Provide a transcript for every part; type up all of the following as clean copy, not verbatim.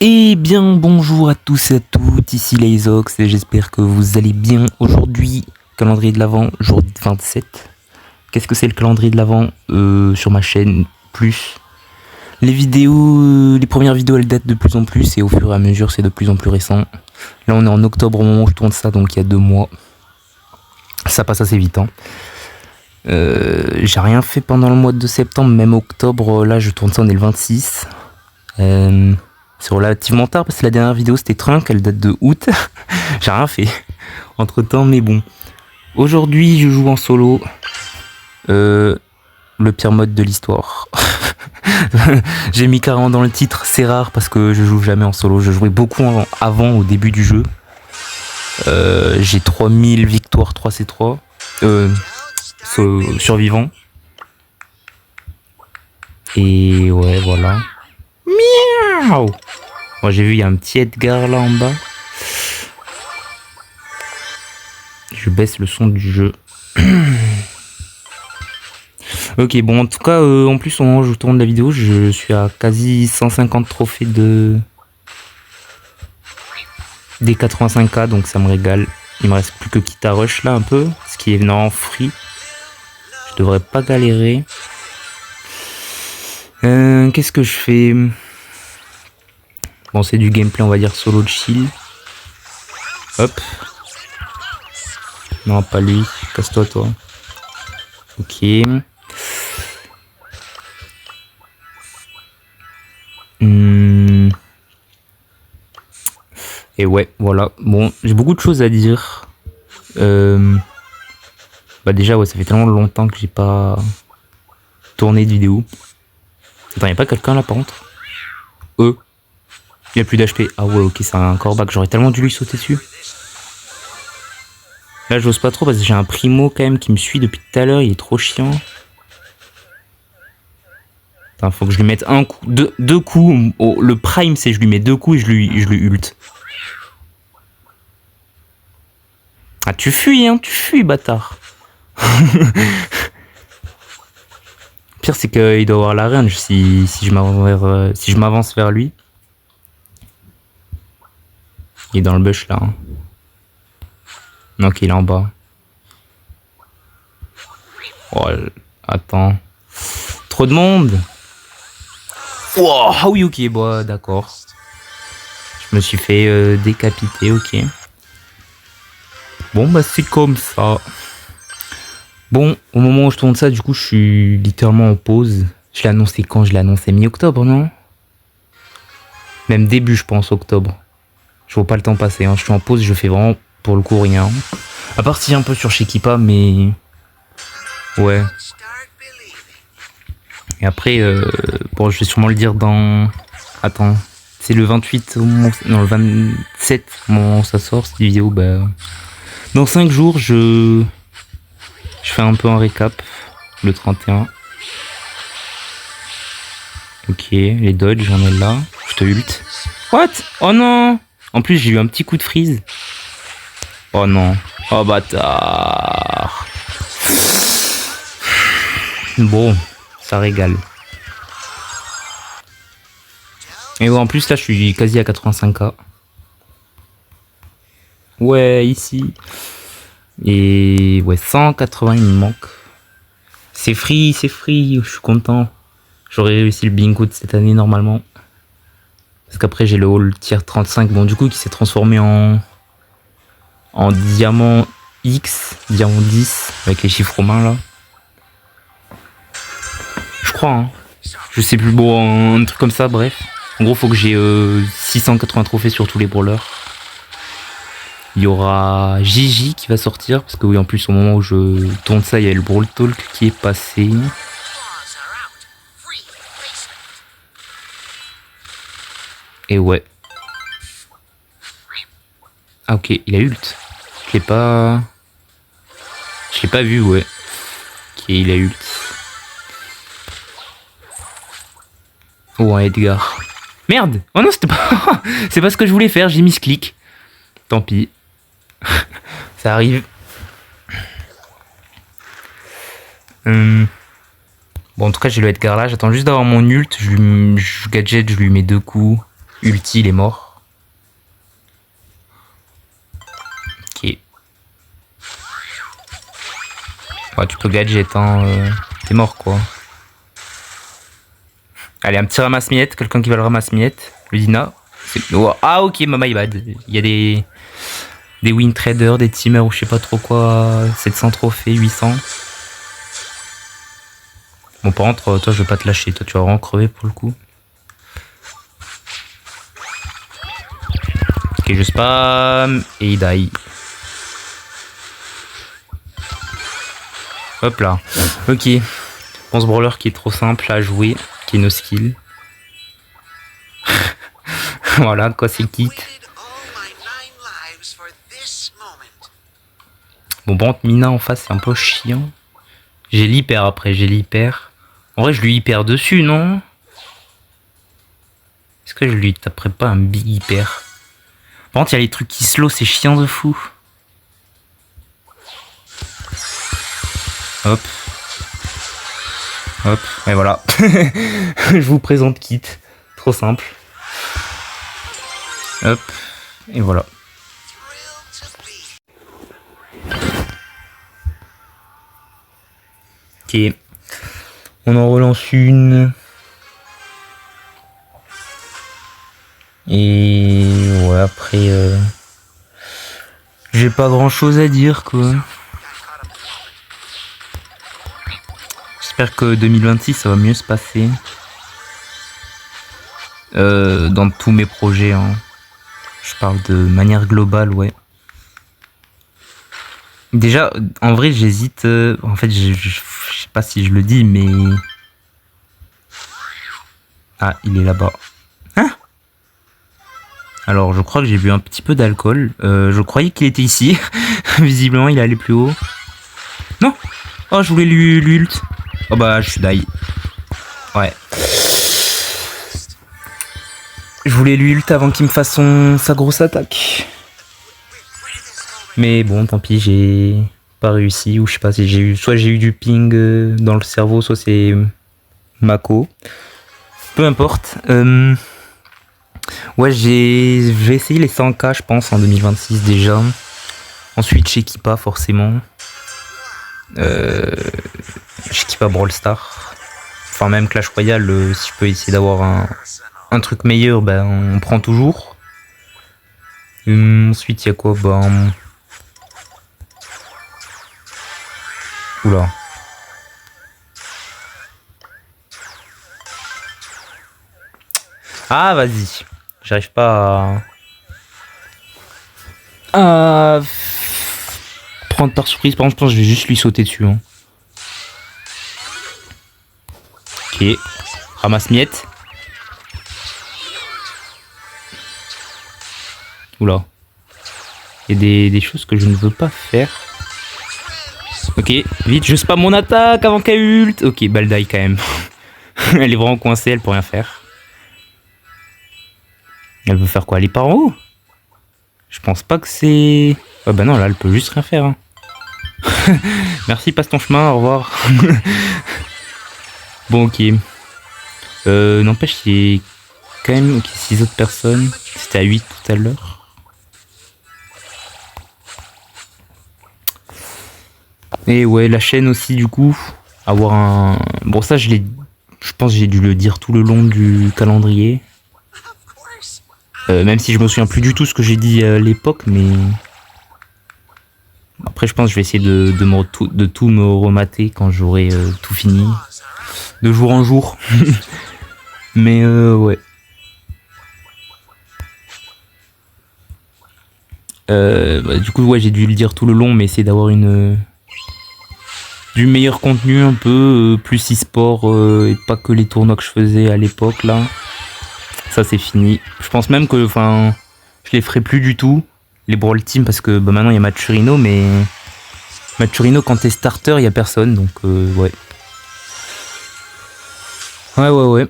Eh bien bonjour à tous et à toutes, ici Layzox et j'espère que vous allez bien. Aujourd'hui, calendrier de l'Avent, jour 27. Qu'est-ce que c'est le calendrier de l'Avent sur ma chaîne plus les vidéos, les premières vidéos elles datent de plus en plus et au fur et à mesure c'est de plus en plus récent. Là on est en octobre au moment où je tourne ça, donc il y a 2 mois. Ça passe assez vite hein. J'ai rien fait pendant le mois de septembre, même octobre, là je tourne ça, on est le 26. C'est relativement tard parce que la dernière vidéo c'était Trunk, elle date de août. J'ai rien fait entre temps, mais bon. Aujourd'hui je joue en solo. Le pire mode de l'histoire. J'ai mis 40 dans le titre, c'est rare parce que je joue jamais en solo. Je jouais beaucoup avant au début du jeu. J'ai 3000 victoires 3C3. Survivants. Et ouais, voilà. Miaou. Moi j'ai vu, il y a un petit Edgar là en bas. Je baisse le son du jeu. Ok, bon, en tout cas, en plus, au moment où je tourne la vidéo, je suis à quasi 150 trophées des 85K, donc ça me régale. Il me reste plus que Kita Rush là un peu, ce qui est non free. Je devrais pas galérer. Qu'est-ce que je fais? Bon, c'est du gameplay, on va dire solo de chill. Hop. Non, pas lui. Casse-toi, toi. Ok. Et ouais, voilà. Bon, j'ai beaucoup de choses à dire. Bah déjà, ouais, ça fait tellement longtemps que j'ai pas tourné de vidéo. Attends, y'a pas quelqu'un là par contre? Il a plus d'HP. Ah ouais, ok, c'est un corbac. J'aurais tellement dû lui sauter dessus. Là, j'ose pas trop parce que j'ai un primo quand même qui me suit depuis tout à l'heure. Il est trop chiant. Attends, faut que je lui mette un coup, deux coups. Oh, le prime, c'est je lui mets 2 coups et je lui ult. Ah, tu fuis, hein, tu fuis, bâtard. Pire, c'est qu'il doit avoir la range si je m'avance vers lui. Il est dans le bush là. Hein. Donc il est en bas. Oh, attends. Trop de monde. Wow, ah oui, ok, bah d'accord. Je me suis fait décapiter, ok. Bon, bah c'est comme ça. Bon, au moment où je tourne ça, du coup, je suis littéralement en pause. Je l'ai annoncé quand? Je l'ai annoncé mi-octobre, non? Même début, je pense, octobre. Je vois pas le temps passer, hein. Je suis en pause, je fais vraiment, pour le coup, rien. À part si un peu sur Shekipa, mais... Ouais. Et après, bon, je vais sûrement le dire dans... Attends, c'est le 28 au moment... Non, le 27 au moment où ça sort, cette vidéo, bah... Dans 5 jours, je fais un peu un récap, le 31. Ok, les dodges, j'en ai là. Je te ult. What? Oh non! En plus, j'ai eu un petit coup de freeze. Oh non. Oh bâtard. Bon, ça régale. Et ouais, en plus, là, je suis quasi à 85K. Ouais, ici. Et ouais, 180, il me manque. C'est free, je suis content. J'aurais réussi le bingo de cette année normalement. Parce qu'après j'ai le haul tier 35, bon du coup qui s'est transformé en diamant X, diamant 10, avec les chiffres romains là. Je crois, hein. Je sais plus, bon, un truc comme ça, bref. En gros faut que j'ai 680 trophées sur tous les brawlers. Il y aura Gigi qui va sortir, parce que oui en plus au moment où je tourne ça, il y a le Brawl Talk qui est passé. Et ouais. Ah ok, il a ult. Je l'ai pas vu, ouais. Ok, il a ult. Oh, un Edgar. Merde! Oh non, c'était pas... C'est pas ce que je voulais faire, j'ai mis ce clic. Tant pis. Ça arrive. Bon, en tout cas, j'ai le Edgar là. J'attends juste d'avoir mon ult. Je gadget, je lui mets 2 coups. Ulti, il est mort. Ok. Ouais, tu peux gadget, hein. T'es mort, quoi. Allez, un petit ramasse-miettes. Quelqu'un qui va le ramasse-miettes. Le Dina. Oh, ah, ok, my bad. Il y a des win traders, des teamers ou je sais pas trop quoi. 700 trophées, 800. Bon, par contre, toi, je vais pas te lâcher. Toi, tu vas vraiment crever pour le coup. Ok, je spam. Et il die. Hop là. Ok. Bon, ce brawler qui est trop simple à jouer. Qui est no skill. Voilà, quoi, c'est kit. Bon, bon, Mina en face, c'est un peu chiant. J'ai l'hyper après, j'ai l'hyper. En vrai, je lui hyper dessus, non? Est-ce que je lui taperais pas un big hyper? Par contre, il y a les trucs qui slow, c'est chiant de fou. Hop. Hop, et voilà. Je vous présente Kit. Trop simple. Hop, et voilà. Ok. On en relance une. Et ouais, après, j'ai pas grand chose à dire, quoi. J'espère que 2026 ça va mieux se passer. Dans tous mes projets, hein. Je parle de manière globale, ouais. Déjà, en vrai, j'hésite. En fait, je sais pas si je le dis, mais. Ah, il est là-bas. Hein? Alors, je crois que j'ai bu un petit peu d'alcool. Je croyais qu'il était ici. Visiblement, il est allé plus haut. Non! Oh, je voulais lui ult. Oh bah, je suis die. Ouais. Je voulais lui ult avant qu'il me fasse sa grosse attaque. Mais bon, tant pis, j'ai pas réussi. Ou je sais pas si j'ai eu. Soit j'ai eu du ping dans le cerveau, soit c'est Mako. Peu importe. Ouais, je vais essayer les 100K, je pense, en 2026 déjà. Ensuite, chez Kippa, forcément. Chez Kippa Brawl Stars. Enfin, même Clash Royale, si je peux essayer d'avoir un truc meilleur, ben, on prend toujours. Ensuite, il y a quoi? Ben. Oula. Ah, vas-y. J'arrive pas à prendre par surprise. Par contre, je pense que je vais juste lui sauter dessus. Hein. Ok. Ramasse miette. Oula. Il y a des choses que je ne veux pas faire. Ok, vite, je spam mon attaque avant qu'elle ult. Ok, Baldaï quand même. Elle est vraiment coincée, elle peut rien faire. Elle veut faire quoi? Elle est par en haut? Je pense pas que c'est... Ah bah non, là, elle peut juste rien faire. Hein. Merci, passe ton chemin, au revoir. Bon, ok. N'empêche, il y a quand même 6 autres personnes. C'était à 8 tout à l'heure. Et ouais, la chaîne aussi, du coup. Avoir un... Bon, ça, je pense que j'ai dû le dire tout le long du calendrier. Même si je me souviens plus du tout ce que j'ai dit à l'époque, mais... Après, je pense que je vais essayer de tout me remater quand j'aurai tout fini. De jour en jour. Mais ouais. Bah, du coup, ouais, j'ai dû le dire tout le long, mais essayer d'avoir du meilleur contenu un peu, plus e-sport et pas que les tournois que je faisais à l'époque là. Ça c'est fini. Je pense même que je les ferai plus du tout, les Brawl Team, parce que bah, maintenant il y a Maturino, mais Maturino quand t'es starter il y a personne, donc ouais. Ouais.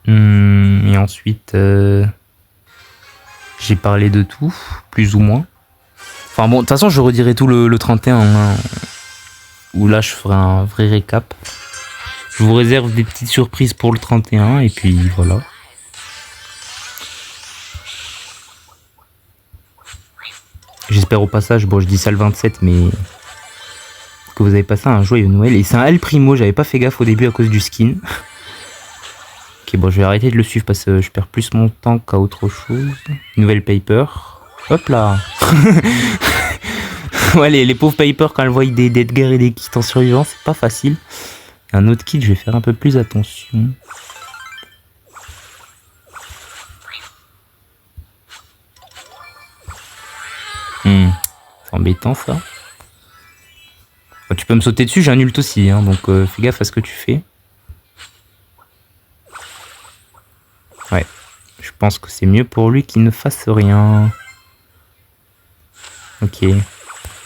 Et ensuite j'ai parlé de tout, plus ou moins. Enfin bon, de toute façon je redirai tout le 31, hein, où là je ferai un vrai récap. Je vous réserve des petites surprises pour le 31 et puis voilà. J'espère au passage, bon je dis ça le 27 mais que vous avez passé un joyeux Noël. Et c'est un El Primo, j'avais pas fait gaffe au début à cause du skin. Ok bon je vais arrêter de le suivre parce que je perds plus mon temps qu'à autre chose. Nouvelle paper. Hop là. Ouais les pauvres paper quand elles voient des Edgar et des kits en survivant c'est pas facile. Un autre kit je vais faire un peu plus attention. C'est embêtant ça. Oh, tu peux me sauter dessus, j'ai un ult aussi, hein, donc fais gaffe à ce que tu fais. Ouais, je pense que c'est mieux pour lui qu'il ne fasse rien. Ok.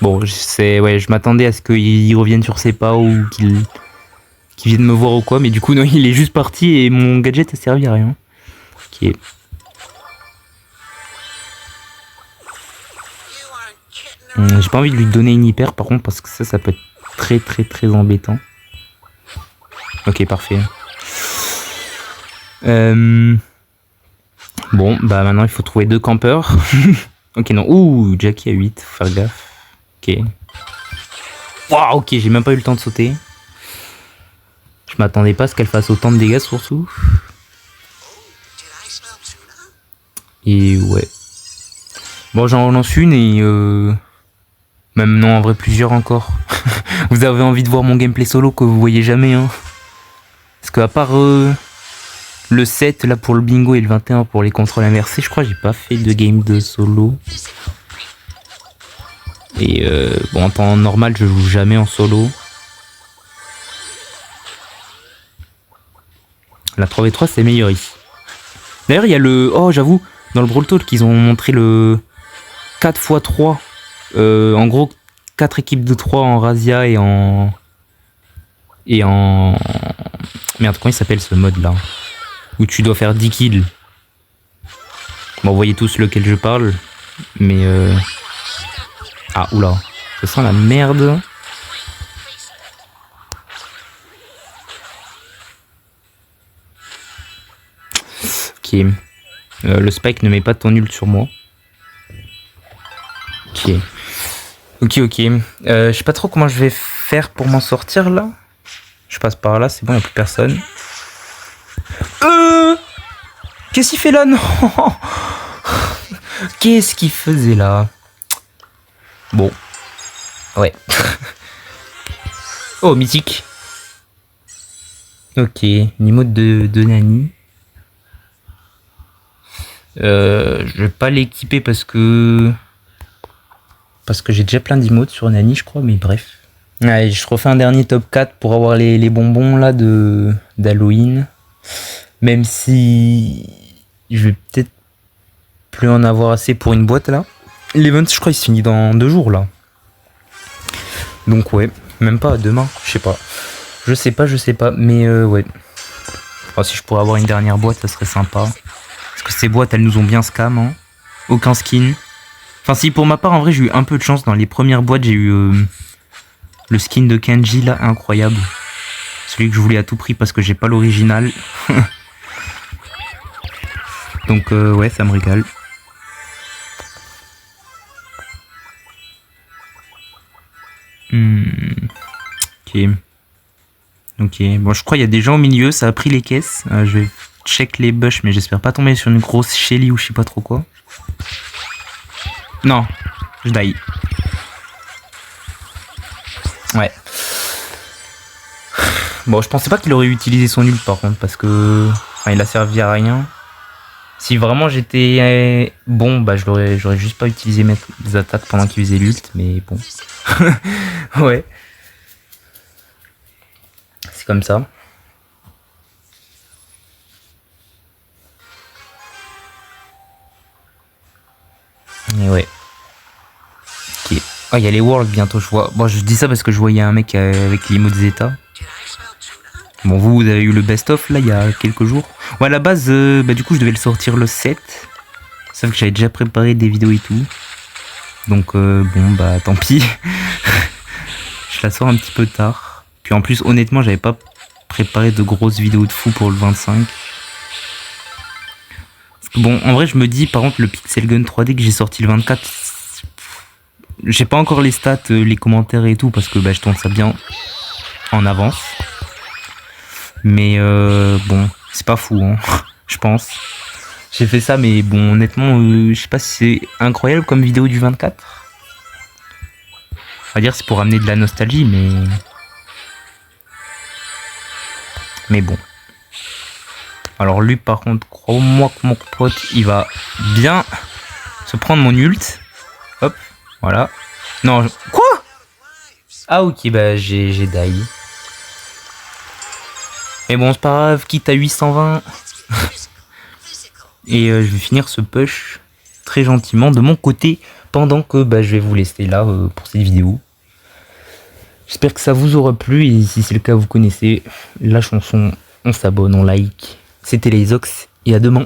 Bon, ouais, je m'attendais à ce qu'il revienne sur ses pas ou qu'il vienne me voir ou quoi, mais du coup non, il est juste parti et mon gadget a servi à rien. Ok. J'ai pas envie de lui donner une hyper par contre parce que ça peut être très embêtant. Ok parfait. Bon bah maintenant il faut trouver 2 campeurs. Ok non, ouh Jackie à 8, faut faire gaffe. Ok. Waouh ok j'ai même pas eu le temps de sauter. Je m'attendais pas à ce qu'elle fasse autant de dégâts surtout. Et ouais. Bon j'en relance une et même non, en vrai, plusieurs encore. Vous avez envie de voir mon gameplay solo que vous voyez jamais, hein. Parce qu'à part le 7 là pour le bingo et le 21 pour les contrôles inversés, je crois que j'ai pas fait de game de solo. Et bon, en temps normal, je joue jamais en solo. La 3v3, c'est meilleur ici. D'ailleurs, il y a le... Oh, j'avoue, dans le Brawl Talk, ils ont montré le 4x3. En gros, 4 équipes de 3 en Razia et en... Merde, comment il s'appelle ce mode là? Où tu dois faire 10 kills. Bon, vous voyez tous lequel je parle. Mais ah, oula. Ça sent la merde. Ok. Le spike ne met pas ton ult sur moi. Ok. Ok. Je sais pas trop comment je vais faire pour m'en sortir là. Je passe par là, c'est bon, il n'y a plus personne. Qu'est-ce qu'il fait là? Non. Qu'est-ce qu'il faisait là? Bon. Ouais. Oh, mythique. Ok, l'emote de Nani. Je vais pas l'équiper parce que j'ai déjà plein d'emotes sur Nani, je crois, mais bref. Allez, je refais un dernier top 4 pour avoir les bonbons là d'Halloween. Même si je vais peut-être plus en avoir assez pour une boîte là. L'event, je crois, il se finit dans 2 jours là. Donc ouais, même pas demain, je sais pas. Je sais pas, mais ouais. Oh, si je pourrais avoir une dernière boîte, ça serait sympa. Parce que ces boîtes, elles nous ont bien scam, hein. Aucun skin. Enfin si, pour ma part, en vrai, j'ai eu un peu de chance. Dans les premières boîtes, j'ai eu le skin de Kenji, là, incroyable. Celui que je voulais à tout prix parce que j'ai pas l'original. Donc ouais, ça me régale. Ok, bon je crois qu'il y a des gens au milieu, ça a pris les caisses. Je vais check les bush mais j'espère pas tomber sur une grosse Shelly ou je sais pas trop quoi. Non, je die. Ouais. Bon, je pensais pas qu'il aurait utilisé son ult par contre parce que... Enfin, il a servi à rien. Si vraiment j'étais bon, bah j'aurais juste pas utilisé mes attaques pendant qu'il faisait l'ult, mais bon. Ouais. C'est comme ça. Et ouais. Ok. Oh, il y a les Worlds bientôt, je vois. Bon, je dis ça parce que je voyais un mec avec l'emote Zeta. Bon, vous avez eu le best-of là il y a quelques jours. Ouais, à la base, bah, du coup, je devais le sortir le 7. Sauf que j'avais déjà préparé des vidéos et tout. Donc, bon, bah, tant pis. Je la sors un petit peu tard. Puis en plus, honnêtement, j'avais pas préparer de grosses vidéos de fou pour le 25. Bon, en vrai, je me dis, par contre, le Pixel Gun 3D que j'ai sorti le 24, j'ai pas encore les stats, les commentaires et tout, parce que je tourne ça bien en avance. Mais bon, c'est pas fou, hein, je pense. J'ai fait ça, mais bon, honnêtement, je sais pas si c'est incroyable comme vidéo du 24. On va dire c'est pour amener de la nostalgie, mais bon. Alors lui, par contre, crois-moi que mon pote, il va bien se prendre mon ult. Hop, voilà. Non, quoi? Ah ok, j'ai die. Mais bon, c'est pas grave, quitte à 820. Et je vais finir ce push très gentiment de mon côté pendant que je vais vous laisser là pour cette vidéo. J'espère que ça vous aura plu et si c'est le cas, vous connaissez la chanson, on s'abonne, on like. C'était les Ox et à demain.